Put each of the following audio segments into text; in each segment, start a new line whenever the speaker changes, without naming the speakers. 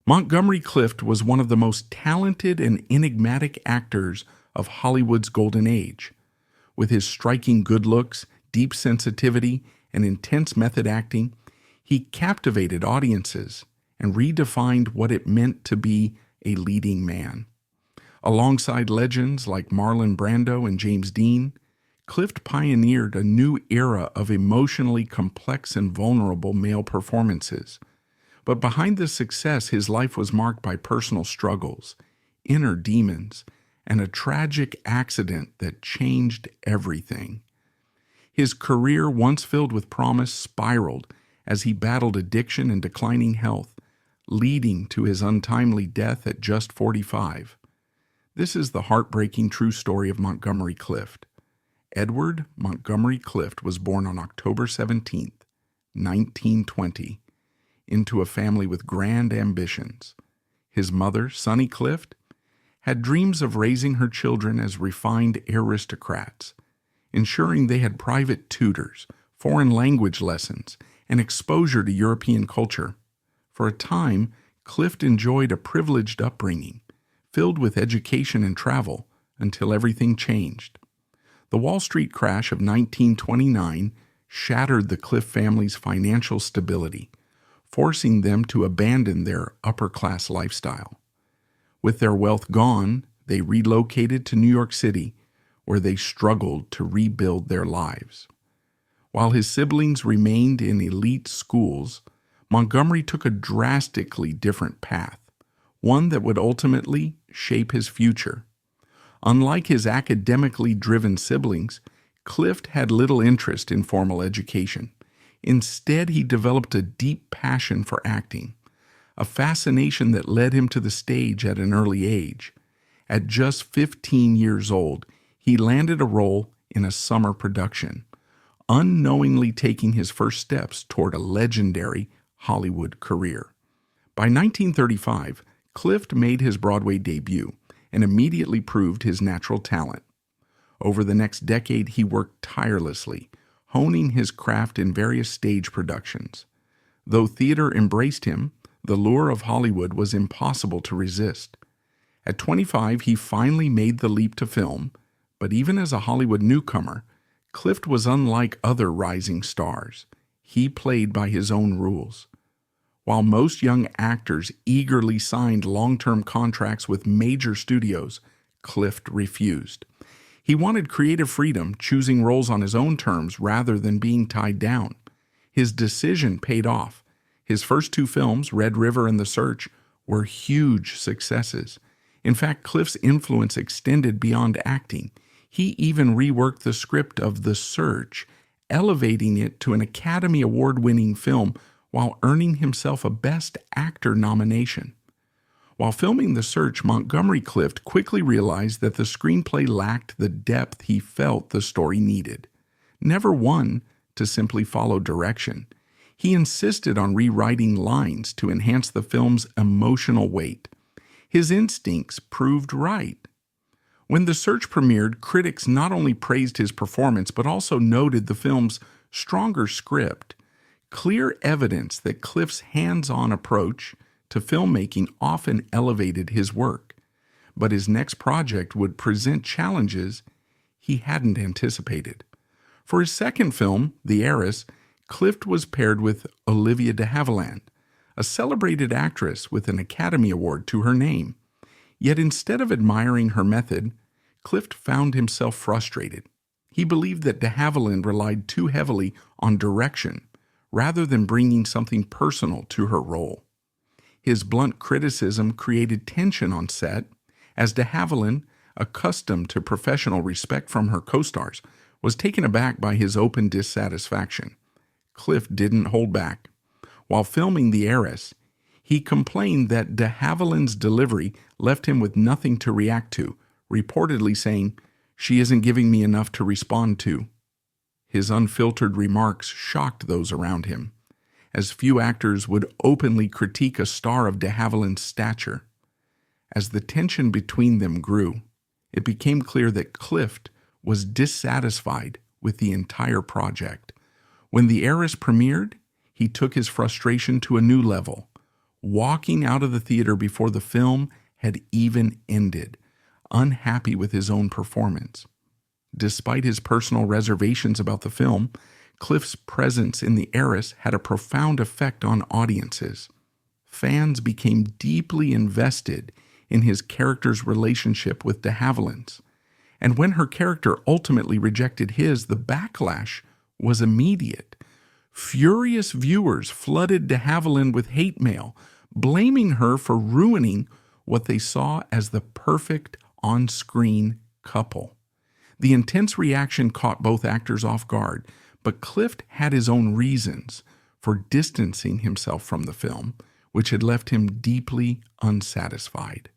Montgomery Clift was one of the most talented and enigmatic actors of Hollywood's golden age. With his striking good looks, deep sensitivity, and intense method acting, he captivated audiences and redefined what it meant to be a leading man. Alongside legends like Marlon Brando and James Dean, Clift pioneered a new era of emotionally complex and vulnerable male performances. But behind this success, his life was marked by personal struggles, inner demons, and a tragic accident that changed everything. His career, once filled with promise, spiraled as he battled addiction and declining health, leading to his untimely death at just 45. This is the heartbreaking true story of Montgomery Clift. Edward Montgomery Clift was born on October 17, 1920, into a family with grand ambitions. His mother, Sonny Clift, had dreams of raising her children as refined aristocrats, ensuring they had private tutors, foreign language lessons, and exposure to European culture. For a time, Clift enjoyed a privileged upbringing, filled with education and travel, until everything changed. The Wall Street crash of 1929 shattered the Clift family's financial stability, forcing them to abandon their upper-class lifestyle. With their wealth gone, they relocated to New York City, where they struggled to rebuild their lives. While his siblings remained in elite schools, Montgomery took a drastically different path, one that would ultimately shape his future. Unlike his academically driven siblings, Clift had little interest in formal education. Instead, he developed a deep passion for acting, a fascination that led him to the stage at an early age. At just 15 years old, he landed a role in a summer production, unknowingly taking his first steps toward a legendary Hollywood career. By 1935, Clift made his Broadway debut and immediately proved his natural talent. Over the next decade, he worked tirelessly, honing his craft in various stage productions. Though theater embraced him, the lure of Hollywood was impossible to resist. At 25, he finally made the leap to film, but even as a Hollywood newcomer, Clift was unlike other rising stars. He played by his own rules. While most young actors eagerly signed long-term contracts with major studios, Clift refused. He wanted creative freedom, choosing roles on his own terms rather than being tied down. His decision paid off. His first two films, Red River and The Search, were huge successes. In fact, Clift's influence extended beyond acting. He even reworked the script of The Search, elevating it to an Academy Award-winning film while earning himself a Best Actor nomination. While filming The Search, Montgomery Clift quickly realized that the screenplay lacked the depth he felt the story needed. Never one to simply follow direction, he insisted on rewriting lines to enhance the film's emotional weight. His instincts proved right. When The Search premiered, critics not only praised his performance but also noted the film's stronger script, clear evidence that Clift's hands-on approach to filmmaking often elevated his work. But his next project would present challenges he hadn't anticipated. For his second film, The Heiress, Clift was paired with Olivia de Havilland, a celebrated actress with an Academy Award to her name. Yet instead of admiring her method, Clift found himself frustrated. He believed that de Havilland relied too heavily on direction, rather than bringing something personal to her role. His blunt criticism created tension on set, as de Havilland, accustomed to professional respect from her co-stars, was taken aback by his open dissatisfaction. Clift didn't hold back. While filming The Heiress, he complained that de Havilland's delivery left him with nothing to react to, reportedly saying, "She isn't giving me enough to respond to." His unfiltered remarks shocked those around him, as few actors would openly critique a star of de Havilland's stature. As the tension between them grew, it became clear that Clift was dissatisfied with the entire project. When The Heiress premiered, he took his frustration to a new level. walking out of the theater before the film had even ended, unhappy with his own performance. Despite his personal reservations about the film, Clift's presence in the heiress had a profound effect on audiences. Fans became deeply invested in his character's relationship with de Havilland's, and when her character ultimately rejected his, the backlash was immediate. Furious viewers flooded de Havilland with hate mail, blaming her for ruining what they saw as the perfect on-screen couple. The intense reaction caught both actors off guard, but Clift had his own reasons for distancing himself from the film, which had left him deeply unsatisfied.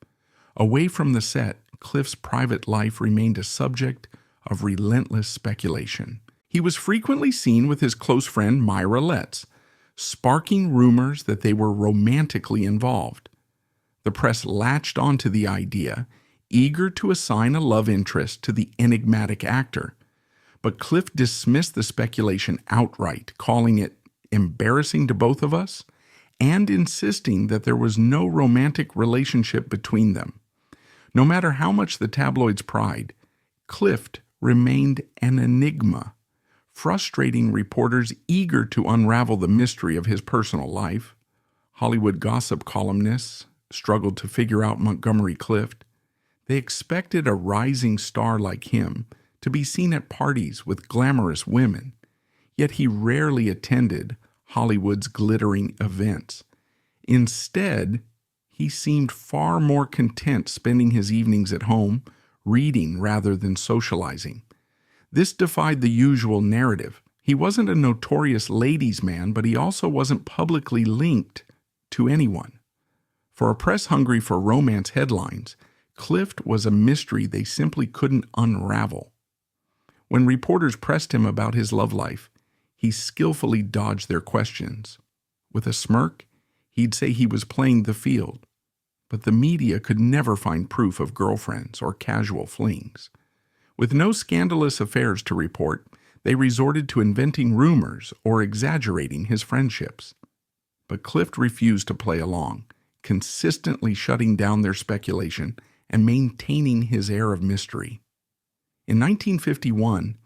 Away from the set, Clift's private life remained a subject of relentless speculation. He was frequently seen with his close friend Myra Letts, sparking rumors that they were romantically involved. The press latched onto the idea, eager to assign a love interest to the enigmatic actor. But Clift dismissed the speculation outright, calling it embarrassing to both of us, and insisting that there was no romantic relationship between them. No matter how much the tabloids pried, Clift remained an enigma, frustrating reporters eager to unravel the mystery of his personal life. Hollywood gossip columnists struggled to figure out Montgomery Clift. They expected a rising star like him to be seen at parties with glamorous women, yet he rarely attended Hollywood's glittering events. Instead, he seemed far more content spending his evenings at home, reading rather than socializing. This defied the usual narrative. He wasn't a notorious ladies' man, but he also wasn't publicly linked to anyone. For a press hungry for romance headlines, Clift was a mystery they simply couldn't unravel. When reporters pressed him about his love life, he skillfully dodged their questions. With a smirk, he'd say he was playing the field, but the media could never find proof of girlfriends or casual flings. With no scandalous affairs to report, they resorted to inventing rumors or exaggerating his friendships. But Clift refused to play along, consistently shutting down their speculation and maintaining his air of mystery. In 1951,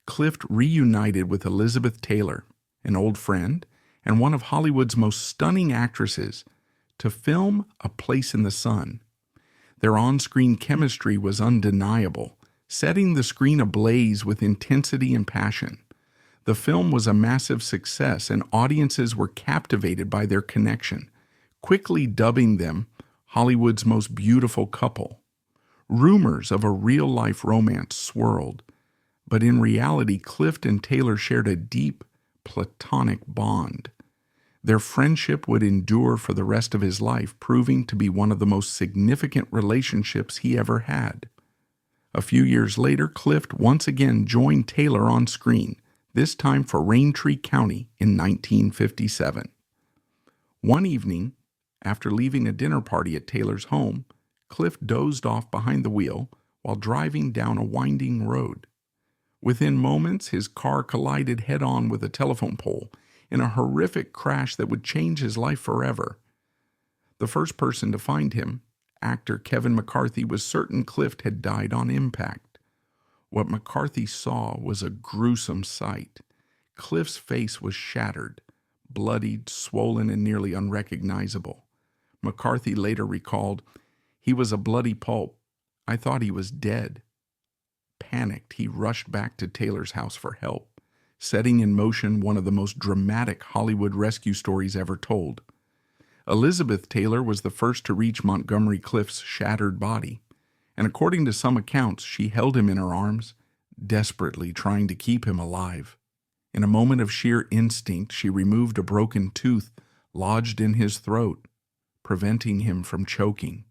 Clift reunited with Elizabeth Taylor, an old friend and one of Hollywood's most stunning actresses, to film A Place in the Sun. Their on-screen chemistry was undeniable, setting the screen ablaze with intensity and passion. The film was a massive success, and audiences were captivated by their connection, quickly dubbing them Hollywood's most beautiful couple. Rumors of a real-life romance swirled, but in reality, Clift and Taylor shared a deep, platonic bond. Their friendship would endure for the rest of his life, proving to be one of the most significant relationships he ever had. A few years later, Clift once again joined Taylor on screen, this time for Raintree County in 1957. One evening, after leaving a dinner party at Taylor's home, Clift dozed off behind the wheel while driving down a winding road. Within moments, his car collided head-on with a telephone pole in a horrific crash that would change his life forever. The first person to find him, actor Kevin McCarthy, was certain Clift had died on impact. What McCarthy saw was a gruesome sight. Clift's face was shattered, bloodied, swollen, and nearly unrecognizable. McCarthy later recalled, "He was a bloody pulp. I thought he was dead." Panicked, he rushed back to Taylor's house for help, setting in motion one of the most dramatic Hollywood rescue stories ever told. Elizabeth Taylor was the first to reach Montgomery Clift's shattered body, and according to some accounts, she held him in her arms, desperately trying to keep him alive. In a moment of sheer instinct, she removed a broken tooth lodged in his throat, preventing him from choking.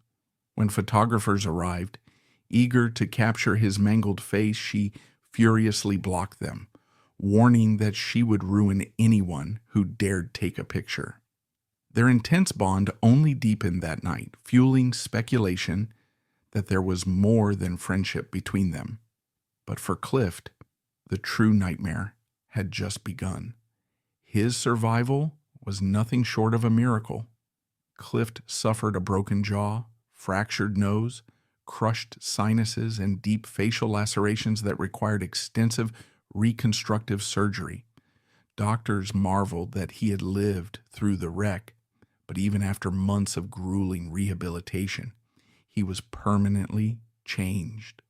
When photographers arrived, eager to capture his mangled face, she furiously blocked them, warning that she would ruin anyone who dared take a picture. Their intense bond only deepened that night, fueling speculation that there was more than friendship between them. But for Clift, the true nightmare had just begun. His survival was nothing short of a miracle. Clift suffered a broken jaw, fractured nose, crushed sinuses, and deep facial lacerations that required extensive reconstructive surgery. Doctors marveled that he had lived through the wreck, but even after months of grueling rehabilitation, he was permanently changed.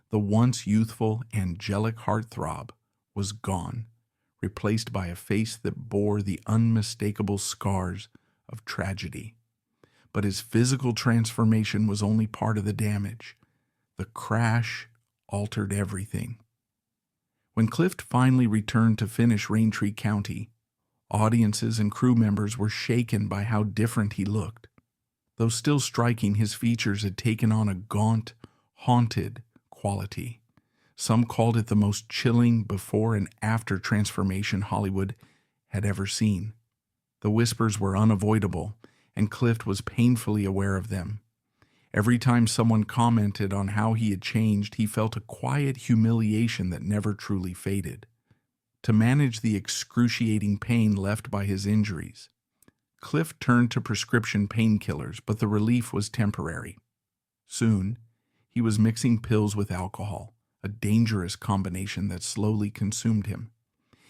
The once youthful, angelic heartthrob was gone, replaced by a face that bore the unmistakable scars of tragedy. But his physical transformation was only part of the damage. The crash altered everything. When Clift finally returned to finish Raintree County, audiences and crew members were shaken by how different he looked. Though still striking, his features had taken on a gaunt, haunted quality. Some called it the most chilling before and after transformation Hollywood had ever seen. The whispers were unavoidable, and Clift was painfully aware of them. Every time someone commented on how he had changed, he felt a quiet humiliation that never truly faded. To manage the excruciating pain left by his injuries, Clift turned to prescription painkillers, but the relief was temporary. Soon, he was mixing pills with alcohol, a dangerous combination that slowly consumed him.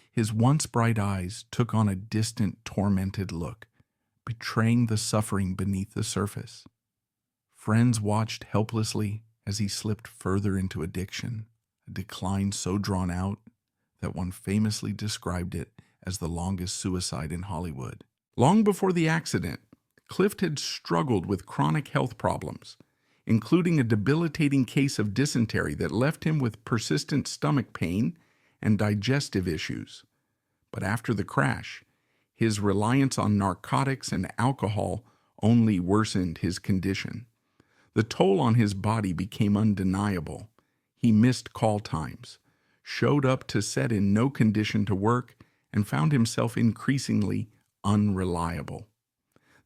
His once bright eyes took on a distant, tormented look, betraying the suffering beneath the surface. Friends watched helplessly as he slipped further into addiction, a decline so drawn out that one famously described it as the longest suicide in Hollywood. Long before the accident, Clift had struggled with chronic health problems, including a debilitating case of dysentery that left him with persistent stomach pain and digestive issues. But after the crash, his reliance on narcotics and alcohol only worsened his condition. The toll on his body became undeniable. He missed call times, showed up to set in no condition to work, and found himself increasingly unreliable.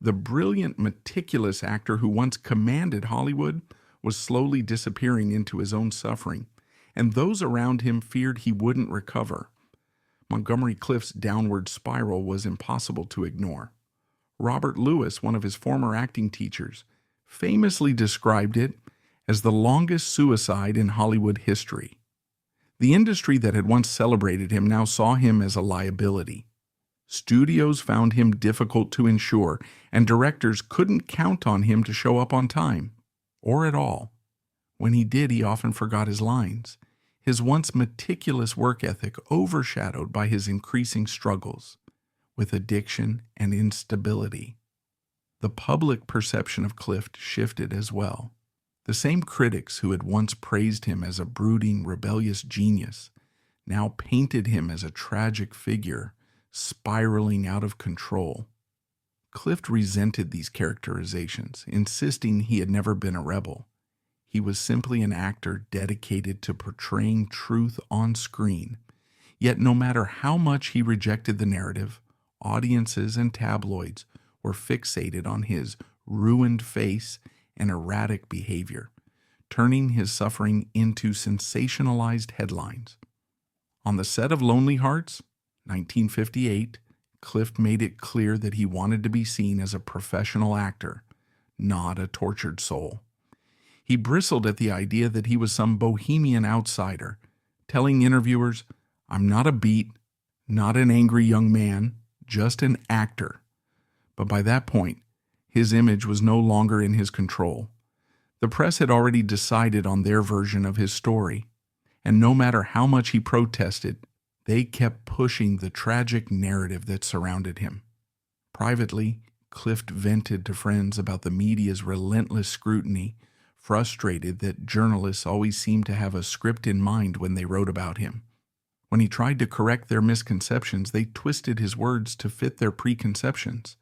The brilliant, meticulous actor who once commanded Hollywood was slowly disappearing into his own suffering, and those around him feared he wouldn't recover. Montgomery Clift's downward spiral was impossible to ignore. Robert Lewis, one of his former acting teachers, famously described it as the longest suicide in Hollywood history. The industry that had once celebrated him now saw him as a liability. Studios found him difficult to insure, and directors couldn't count on him to show up on time, or at all. When he did, he often forgot his lines, his once meticulous work ethic overshadowed by his increasing struggles with addiction and instability. The public perception of Clift shifted as well. The same critics who had once praised him as a brooding, rebellious genius now painted him as a tragic figure spiraling out of control. Clift resented these characterizations, insisting he had never been a rebel. He was simply an actor dedicated to portraying truth on screen. Yet no matter how much he rejected the narrative, audiences and tabloids were fixated on his ruined face and erratic behavior, turning his suffering into sensationalized headlines. On the set of Lonely Hearts, 1958, Clift made it clear that he wanted to be seen as a professional actor, not a tortured soul. He bristled at the idea that he was some bohemian outsider, telling interviewers, "I'm not a beat, not an angry young man, just an actor." But by that point, his image was no longer in his control. The press had already decided on their version of his story, and no matter how much he protested, they kept pushing the tragic narrative that surrounded him. Privately, Clift vented to friends about the media's relentless scrutiny, frustrated that journalists always seemed to have a script in mind when they wrote about him. When he tried to correct their misconceptions, they twisted his words to fit their preconceptions.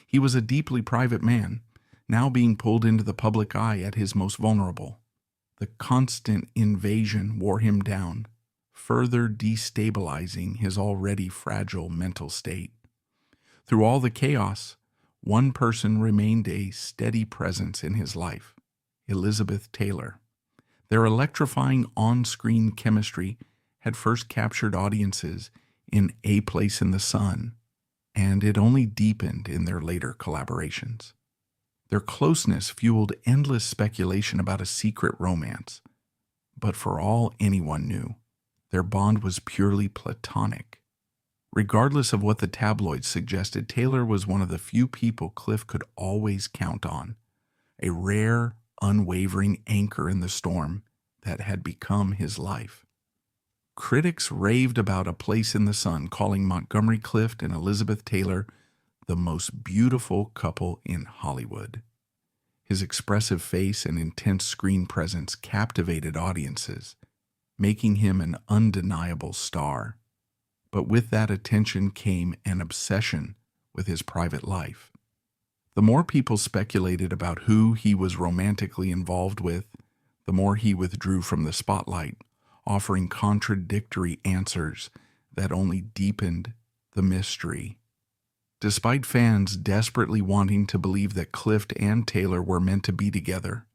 He was a deeply private man, now being pulled into the public eye at his most vulnerable. The constant invasion wore him down, further destabilizing his already fragile mental state. Through all the chaos, one person remained a steady presence in his life: Elizabeth Taylor. Their electrifying on-screen chemistry had first captured audiences in A Place in the Sun, and it only deepened in their later collaborations. Their closeness fueled endless speculation about a secret romance. But for all anyone knew, their bond was purely platonic. Regardless of what the tabloids suggested, Taylor was one of the few people Cliff could always count on, a rare, unwavering anchor in the storm that had become his life. Critics raved about A Place in the Sun, calling Montgomery Clift and Elizabeth Taylor the most beautiful couple in Hollywood. His expressive face and intense screen presence captivated audiences, making him an undeniable star. But with that attention came an obsession with his private life. The more people speculated about who he was romantically involved with, the more he withdrew from the spotlight, offering contradictory answers that only deepened the mystery. Despite fans desperately wanting to believe that Clift and Taylor were meant to be together,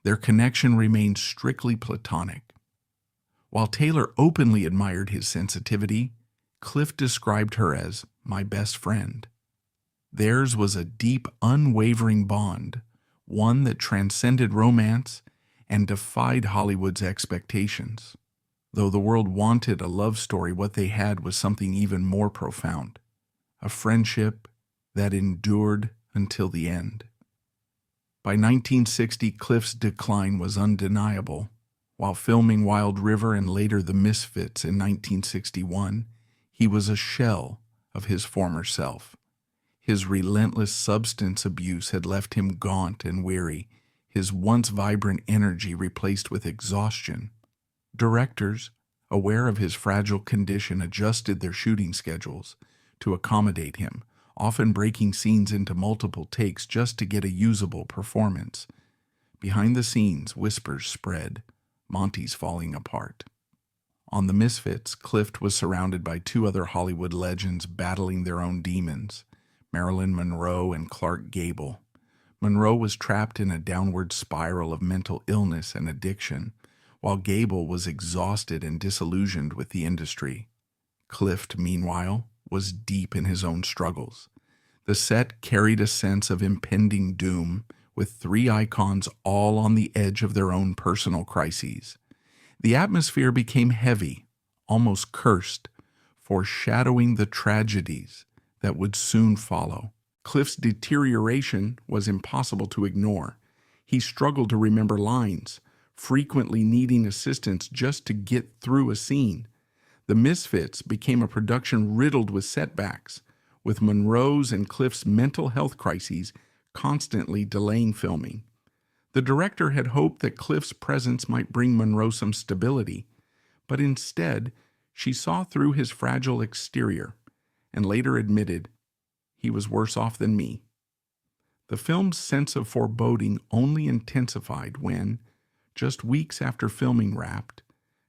their connection remained strictly platonic. While Taylor openly admired his sensitivity, Clift described her as my best friend. Theirs was a deep, unwavering bond, one that transcended romance and defied Hollywood's expectations. Though the world wanted a love story, what they had was something even more profound, a friendship that endured until the end. By 1960, Clift's decline was undeniable. While filming Wild River and later The Misfits in 1961, he was a shell of his former self. His relentless substance abuse had left him gaunt and weary, his once vibrant energy replaced with exhaustion. Directors, aware of his fragile condition, adjusted their shooting schedules to accommodate him, often breaking scenes into multiple takes just to get a usable performance. Behind the scenes, whispers spread, Monty's falling apart. On The Misfits, Clift was surrounded by two other Hollywood legends battling their own demons, Marilyn Monroe and Clark Gable. Monroe was trapped in a downward spiral of mental illness and addiction, while Gable was exhausted and disillusioned with the industry. Clift, meanwhile, was deep in his own struggles. The set carried a sense of impending doom, with three icons all on the edge of their own personal crises. The atmosphere became heavy, almost cursed, foreshadowing the tragedies that would soon follow. Clift's deterioration was impossible to ignore. He struggled to remember lines, frequently needing assistance just to get through a scene. The Misfits became a production riddled with setbacks, with Monroe's and Clift's mental health crises constantly delaying filming. The director had hoped that Clift's presence might bring Monroe some stability, but instead she saw through his fragile exterior and later admitted, "He was worse off than me." The film's sense of foreboding only intensified when, just weeks after filming wrapped,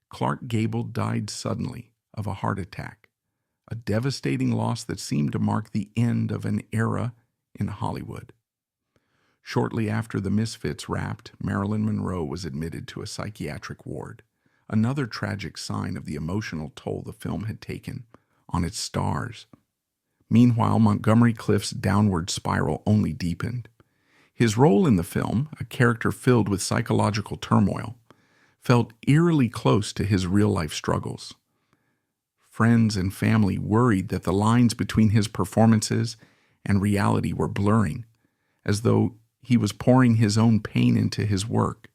Clark Gable died suddenly of a heart attack, a devastating loss that seemed to mark the end of an era in Hollywood. Shortly after The Misfits wrapped, Marilyn Monroe was admitted to a psychiatric ward, another tragic sign of the emotional toll the film had taken on its stars. Meanwhile, Montgomery Clift's downward spiral only deepened. His role in the film, a character filled with psychological turmoil, felt eerily close to his real-life struggles. Friends and family worried that the lines between his performances and reality were blurring, as though he was pouring his own pain into his work.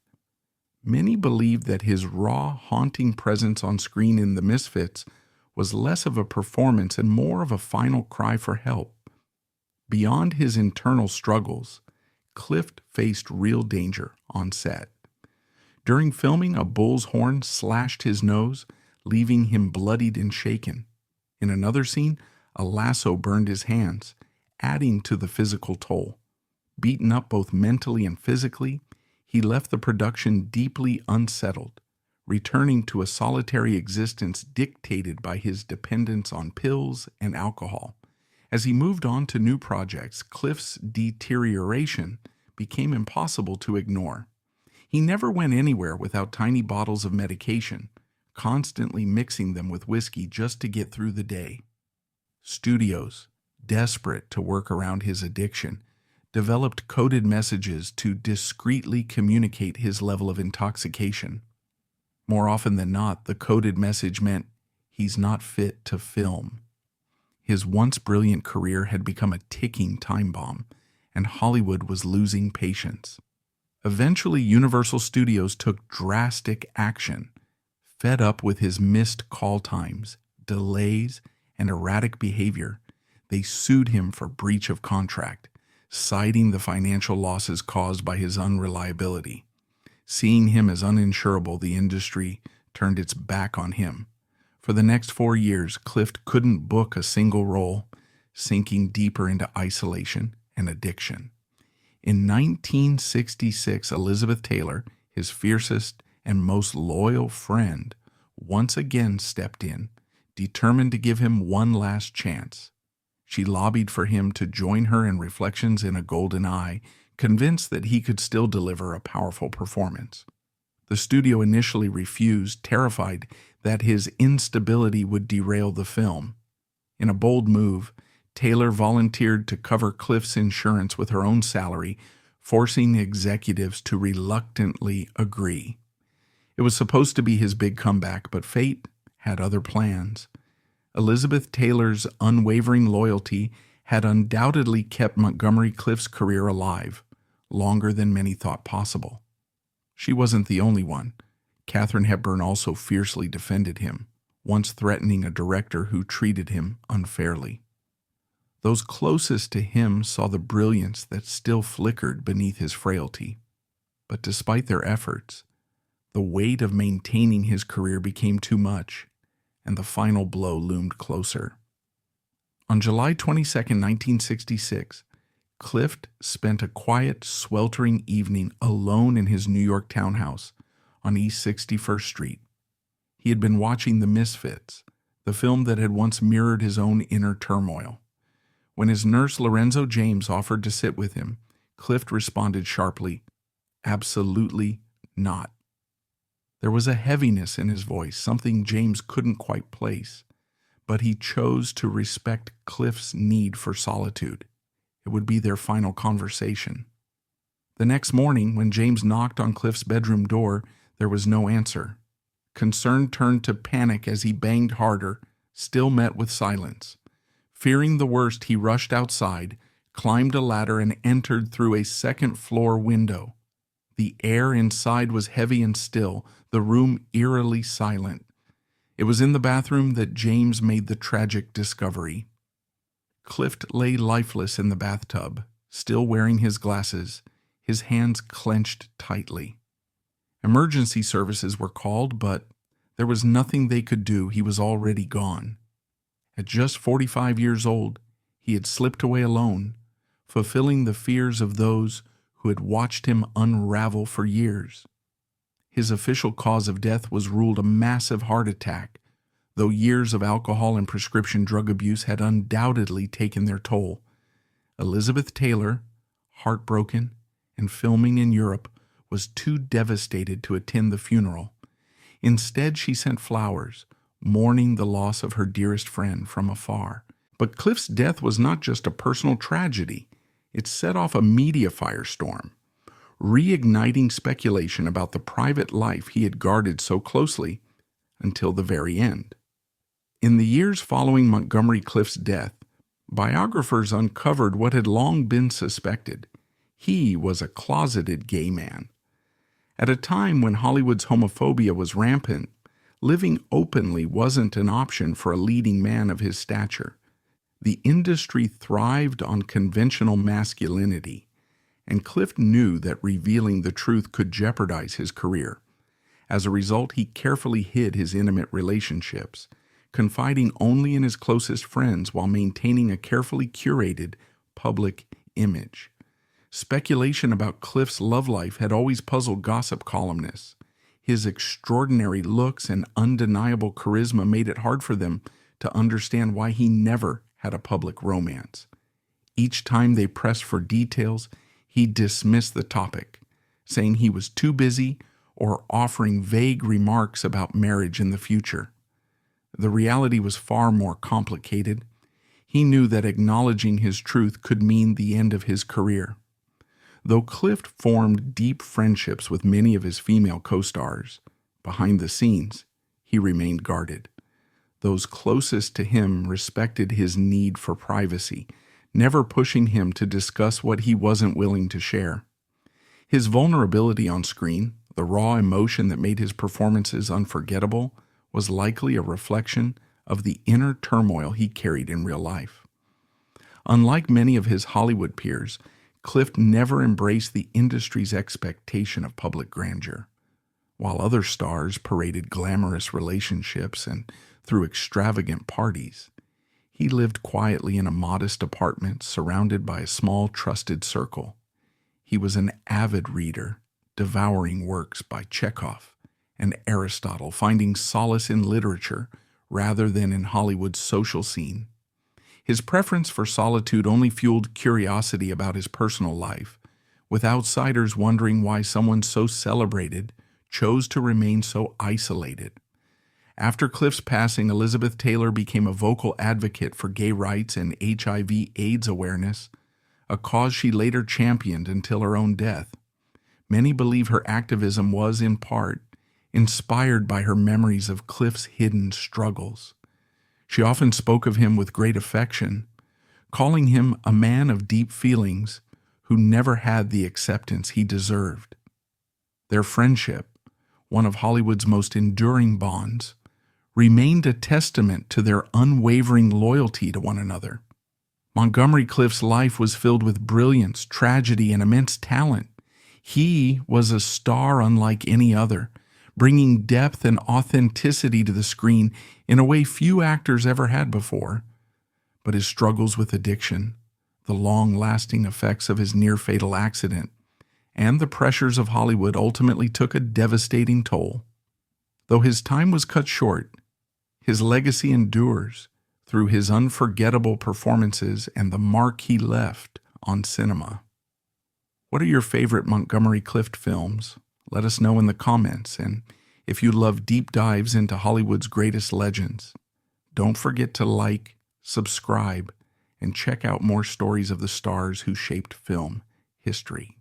Many believed that his raw, haunting presence on screen in The Misfits was less of a performance and more of a final cry for help. Beyond his internal struggles, Clift faced real danger on set. During filming, a bull's horn slashed his nose, leaving him bloodied and shaken. In another scene, a lasso burned his hands, adding to the physical toll. Beaten up both mentally and physically, he left the production deeply unsettled, returning to a solitary existence dictated by his dependence on pills and alcohol. As he moved on to new projects, Clift's deterioration became impossible to ignore. He never went anywhere without tiny bottles of medication, constantly mixing them with whiskey just to get through the day. Studios, desperate to work around his addiction, developed coded messages to discreetly communicate his level of intoxication. More often than not, the coded message meant he's not fit to film. His once brilliant career had become a ticking time bomb, and Hollywood was losing patience. Eventually, Universal Studios took drastic action. Fed up with his missed call times, delays, and erratic behavior, they sued him for breach of contract, citing the financial losses caused by his unreliability. Seeing him as uninsurable, the industry turned its back on him. For the next 4 years, Clift couldn't book a single role, sinking deeper into isolation and addiction. In 1966, Elizabeth Taylor, his fiercest and most loyal friend, once again stepped in, determined to give him one last chance. She lobbied for him to join her in Reflections in a Golden Eye, convinced that he could still deliver a powerful performance. The studio initially refused, terrified that his instability would derail the film. In a bold move, Taylor volunteered to cover Clift's insurance with her own salary, forcing the executives to reluctantly agree. It was supposed to be his big comeback, but fate had other plans. Elizabeth Taylor's unwavering loyalty had undoubtedly kept Montgomery Clift's career alive, longer than many thought possible. She wasn't the only one. Katharine Hepburn also fiercely defended him, once threatening a director who treated him unfairly. Those closest to him saw the brilliance that still flickered beneath his frailty. But despite their efforts, the weight of maintaining his career became too much, and the final blow loomed closer. On July 22, 1966, Clift spent a quiet, sweltering evening alone in his New York townhouse on East 61st Street. He had been watching The Misfits, the film that had once mirrored his own inner turmoil. When his nurse Lorenzo James offered to sit with him, Clift responded sharply, "Absolutely not." There was a heaviness in his voice, something James couldn't quite place, but he chose to respect Clift's need for solitude. It would be their final conversation. The next morning, when James knocked on Clift's bedroom door, there was no answer. Concern turned to panic as he banged harder, still met with silence. Fearing the worst, he rushed outside, climbed a ladder, and entered through a second-floor window. The air inside was heavy and still, the room eerily silent. It was in the bathroom that James made the tragic discovery. Clift lay lifeless in the bathtub, still wearing his glasses, his hands clenched tightly. Emergency services were called, but there was nothing they could do. He was already gone. At just 45 years old, he had slipped away alone, fulfilling the fears of those who had watched him unravel for years. His official cause of death was ruled a massive heart attack, though years of alcohol and prescription drug abuse had undoubtedly taken their toll. Elizabeth Taylor, heartbroken and filming in Europe, was too devastated to attend the funeral. Instead, she sent flowers, mourning the loss of her dearest friend from afar. But Clift's death was not just a personal tragedy. It set off a media firestorm, reigniting speculation about the private life he had guarded so closely until the very end. In the years following Montgomery Clift's death, biographers uncovered what had long been suspected. He was a closeted gay man. At a time when Hollywood's homophobia was rampant, living openly wasn't an option for a leading man of his stature. The industry thrived on conventional masculinity, and Clift knew that revealing the truth could jeopardize his career. As a result, he carefully hid his intimate relationships, confiding only in his closest friends while maintaining a carefully curated public image. Speculation about Clift's love life had always puzzled gossip columnists. His extraordinary looks and undeniable charisma made it hard for them to understand why he never had a public romance. Each time they pressed for details, he dismissed the topic, saying he was too busy or offering vague remarks about marriage in the future. The reality was far more complicated. He knew that acknowledging his truth could mean the end of his career. Though Clift formed deep friendships with many of his female co-stars, behind the scenes, he remained guarded. Those closest to him respected his need for privacy, never pushing him to discuss what he wasn't willing to share. His vulnerability on screen, the raw emotion that made his performances unforgettable, was likely a reflection of the inner turmoil he carried in real life. Unlike many of his Hollywood peers, Clift never embraced the industry's expectation of public grandeur. While other stars paraded glamorous relationships and threw extravagant parties, he lived quietly in a modest apartment surrounded by a small, trusted circle. He was an avid reader, devouring works by Chekhov and Aristotle, finding solace in literature rather than in Hollywood's social scene. His preference for solitude only fueled curiosity about his personal life, with outsiders wondering why someone so celebrated chose to remain so isolated. After Clift's passing, Elizabeth Taylor became a vocal advocate for gay rights and HIV/AIDS awareness, a cause she later championed until her own death. Many believe her activism was, in part, inspired by her memories of Clift's hidden struggles. She often spoke of him with great affection, calling him a man of deep feelings who never had the acceptance he deserved. Their friendship, one of Hollywood's most enduring bonds, remained a testament to their unwavering loyalty to one another. Montgomery Clift's life was filled with brilliance, tragedy, and immense talent. He was a star unlike any other, bringing depth and authenticity to the screen in a way few actors ever had before. But his struggles with addiction, the long-lasting effects of his near-fatal accident, and the pressures of Hollywood ultimately took a devastating toll. Though his time was cut short, his legacy endures through his unforgettable performances and the mark he left on cinema. What are your favorite Montgomery Clift films? Let us know in the comments, and if you love deep dives into Hollywood's greatest legends, don't forget to like, subscribe, and check out more stories of the stars who shaped film history.